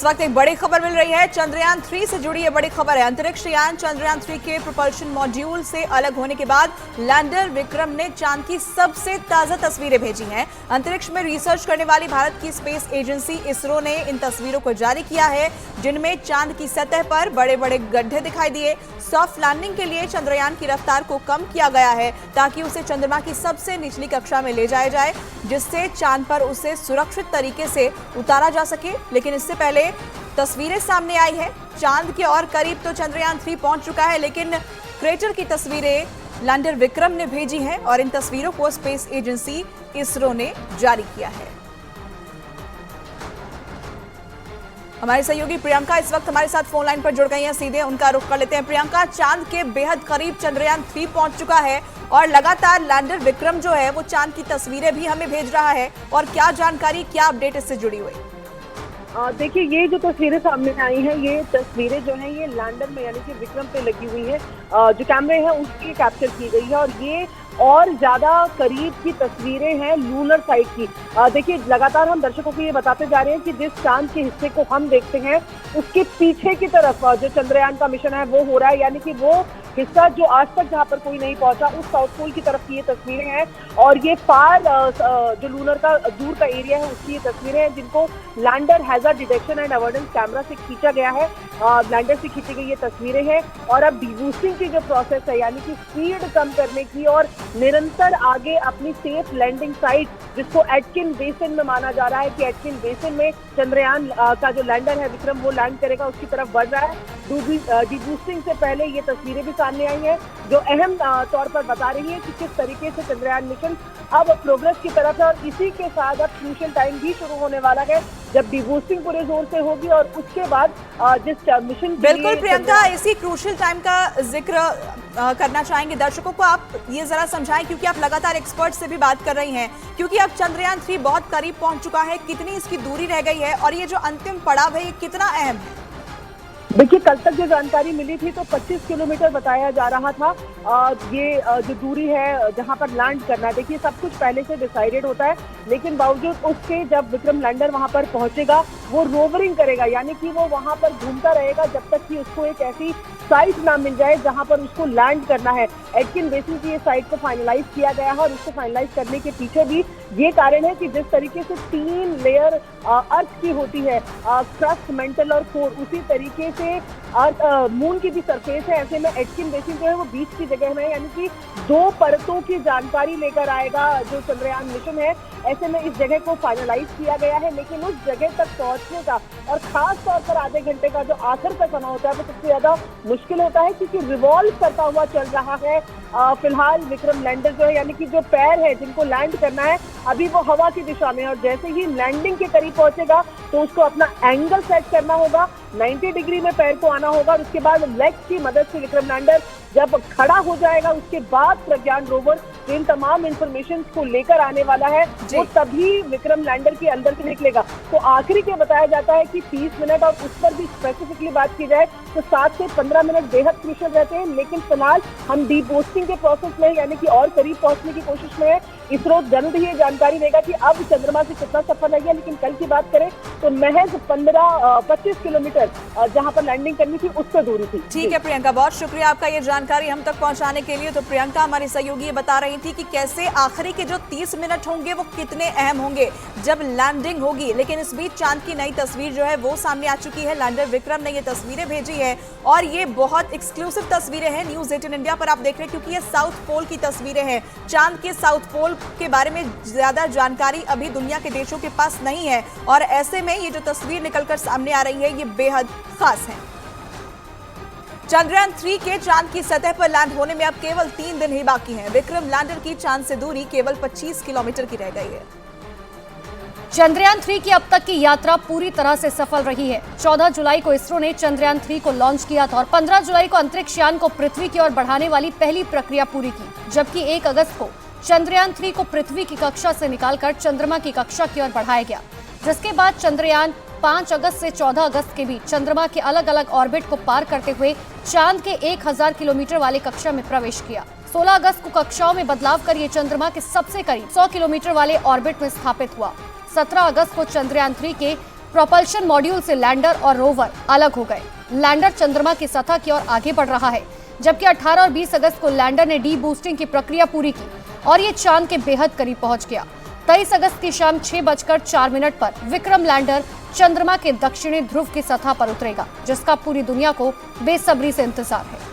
इस वक्त एक बड़ी खबर मिल रही है। चंद्रयान 3 से जुड़ी ये बड़ी खबर है। अंतरिक्ष यान चंद्रयान 3 के प्रोपल्शन मॉड्यूल से अलग होने के बाद लैंडर विक्रम ने चांद की सबसे ताजा तस्वीरें भेजी हैं। अंतरिक्ष में रिसर्च करने वाली भारत की स्पेस एजेंसी इसरो ने इन तस्वीरों को जारी किया है, जिनमें चांद की सतह पर बड़े बड़े गड्ढे दिखाई दिए। सॉफ्ट लैंडिंग के लिए चंद्रयान की रफ्तार को कम किया गया है ताकि उसे चंद्रमा की सबसे निचली कक्षा में ले जाया जाए, जिससे चांद पर उसे सुरक्षित तरीके से उतारा जा सके। लेकिन इससे पहले तस्वीरें सामने आई है। चांद के और करीब तो चंद्रयान 3 पहुंच चुका है, लेकिन क्रेटर की तस्वीरें लैंडर विक्रम ने भेजी हैं और इन तस्वीरों को स्पेस एजेंसी इसरो ने जारी किया है। हमारी सहयोगी प्रियंका इस वक्त हमारे साथ फोन लाइन पर जुड़ गई हैं, सीधे उनका रुख कर लेते हैं। प्रियंका, चांद के बेहद करीब चंद्रयान 3 पहुंच चुका है और लगातार लैंडर विक्रम जो है वो चांद की तस्वीरें भी हमें भेज रहा है, और क्या जानकारी, क्या अपडेट इससे जुड़ी हुई? देखिए, ये जो तस्वीरें सामने आई हैं, ये तस्वीरें जो हैं ये लैंडर में यानी कि विक्रम पे लगी हुई है। जो कैमरे हैं उसकी कैप्चर की गई है, और ये और ज्यादा करीब की तस्वीरें हैं लूनर साइड की। देखिए, लगातार हम दर्शकों को ये बताते जा रहे हैं कि जिस चांद के हिस्से को हम देखते हैं उसके पीछे की तरफ जो चंद्रयान का मिशन है वो हो रहा है, यानी कि वो हिस्सा जो आज तक जहाँ पर कोई नहीं पहुंचा उस साउथ पोल की तरफ की ये तस्वीरें हैं। और ये फार जो लूनर का दूर का एरिया है उसकी ये तस्वीरें हैं, जिनको lander hazard detection and avoidance camera से खींचा गया है। लैंडर से खींची गई ये तस्वीरें हैं, और अब डीबूस्टिंग की जो प्रोसेस है यानी कि स्पीड कम करने की और निरंतर आगे अपनी सेफ लैंडिंग साइट, जिसको एटकिन बेसिन में माना जा रहा है कि एटकिन बेसिन में चंद्रयान का जो लैंडर है विक्रम वो लैंड करेगा, उसकी तरफ बढ़ रहा है। डीबूस्टिंग से पहले ये तस्वीरें भी सामने आई हैं जो अहम तौर पर बता रही है कि किस तरीके से चंद्रयान मिशन अब प्रोग्रेस की तरफ है। और इसी के साथ अब क्रूशियल टाइम भी शुरू होने वाला है जब डीबूस्टिंग पूरे जोर से होगी, और उसके बाद जिस मिशन बिल्कुल प्रियंका, इसी क्रूशियल टाइम का जिक्र करना चाहेंगे दर्शकों को। आप ये जरा समझाएं, क्योंकि आप लगातार एक्सपर्ट से भी बात कर रही हैं, क्योंकि अब चंद्रयान 3 बहुत करीब पहुंच चुका है। कितनी इसकी दूरी रह गई है और ये जो अंतिम पड़ाव है ये कितना अहम है? देखिए, कल तक जो जानकारी मिली थी तो 25 किलोमीटर बताया जा रहा था। ये जो दूरी है जहां पर लैंड करना है, देखिए सब कुछ पहले से डिसाइडेड होता है, लेकिन बावजूद उसके जब विक्रम लैंडर वहां पर पहुंचेगा वो रोवरिंग करेगा, यानी कि वो वहां पर घूमता रहेगा जब तक कि उसको एक ऐसी साइट ना मिल जाए जहां पर उसको लैंड करना है। एटकिन बेसिन की ये साइट को फाइनलाइज किया गया है, और इसको फाइनलाइज करने के पीछे भी ये कारण है कि जिस तरीके से 3 लेयर अर्थ की होती है, क्रस्ट, मेंटल और कोर, उसी तरीके से मून की भी सरफेस है। ऐसे में एटकिन बेसिन जो है वो बीच की जगह में है, यानी कि 2 परतों की जानकारी लेकर आएगा जो चंद्रयान मिशन है। ऐसे में इस जगह को फाइनलाइज किया गया है, लेकिन उस जगह तक पहुंचने का और खास तौर पर आधे घंटे का जो आखिर का समय होता है वो सबसे ज्यादा मुश्किल होता है, क्योंकि रिवॉल्व करता हुआ चल रहा है। फिलहाल विक्रम लैंडर जो है यानी कि जो पैर है जिनको लैंड करना है अभी वो हवा की दिशा में है, और जैसे ही लैंडिंग के करीब पहुंचेगा तो उसको अपना एंगल सेट करना होगा, 90 डिग्री में पैर को आना होगा, और उसके बाद लेग की मदद से विक्रम लैंडर जब खड़ा हो जाएगा उसके बाद प्रज्ञान रोवर इन तमाम इंफॉर्मेशन को लेकर आने वाला है, वो तभी विक्रम लैंडर के अंदर से निकलेगा। तो आखिरी के बताया जाता है कि 30 मिनट, और उस पर भी स्पेसिफिकली बात की जाए तो 7 से 15 मिनट बेहद क्रूशियल रहते हैं। लेकिन फिलहाल हम डीबूस्टिंग के प्रोसेस में यानी कि और करीब पहुंचने की कोशिश में है। इसरो जल्द ही जानकारी देगा कि अब चंद्रमा से कितना सफर रह गया, लेकिन कल की बात करें तो महज 25 किलोमीटर जहां पर लैंडिंग करनी थी उससे दूरी थी। ठीक है प्रियंका, बहुत शुक्रिया आपका ये जानकारी हम तक पहुंचाने के लिए। तो प्रियंका हमारी सहयोगी ये बता रही थी कि कैसे आखिरी के जो 30 मिनट होंगे वो कितने अहम होंगे जब लैंडिंग होगी। लेकिन इस बीच चांद की नई तस्वीर जो है वो सामने आ चुकी है। लैंडर विक्रम ने ये तस्वीरें भेजी है, और ये बहुत एक्सक्लूसिव तस्वीरें हैं। न्यूज़ 18 इंडिया पर आप देख रहे हैं, क्योंकि ये साउथ पोल की तस्वीरें हैं। चांद के साउथ पोल के बारे में ज्यादा जानकारी अभी दुनिया के देशों के पास नहीं है, और ऐसे में ये जो तस्वीर निकलकर सामने आ रही है ये बेहद खास है। चंद्रयान 3 के चांद की सतह पर लैंड होने में अब केवल 3 दिन ही बाकी हैं। विक्रम लैंडर की चांद से दूरी केवल 25 किलोमीटर की रह गई है। चंद्रयान 3 की अब तक की यात्रा पूरी तरह से सफल रही है। 14 जुलाई को इसरो ने चंद्रयान 3 को लॉन्च किया था, और 15 जुलाई को अंतरिक्ष यान को पृथ्वी की ओर बढ़ाने वाली पहली प्रक्रिया पूरी की, जबकि 1 अगस्त को चंद्रयान 3 को पृथ्वी की कक्षा से निकालकर चंद्रमा की कक्षा की ओर बढ़ाया गया, जिसके बाद चंद्रयान 5 अगस्त से 14 अगस्त के बीच चंद्रमा के अलग अलग ऑर्बिट को पार करते हुए चांद के 1000 किलोमीटर वाले कक्षा में प्रवेश किया। 16 अगस्त को कक्षाओं में बदलाव कर ये चंद्रमा के सबसे करीब 100 किलोमीटर वाले ऑर्बिट में स्थापित हुआ। 17 अगस्त को चंद्रयान 3 के प्रोपल्शन मॉड्यूल से लैंडर और रोवर अलग हो गए। लैंडर चंद्रमा की सतह की ओर आगे बढ़ रहा है, जबकि 18 और 20 अगस्त को लैंडर ने डी बूस्टिंग की प्रक्रिया पूरी की और ये चांद के बेहद करीब पहुंच गया। 23 अगस्त की शाम 6:04 पर विक्रम लैंडर चंद्रमा के दक्षिणी ध्रुव की सतह पर उतरेगा, जिसका पूरी दुनिया को बेसब्री से इंतजार है।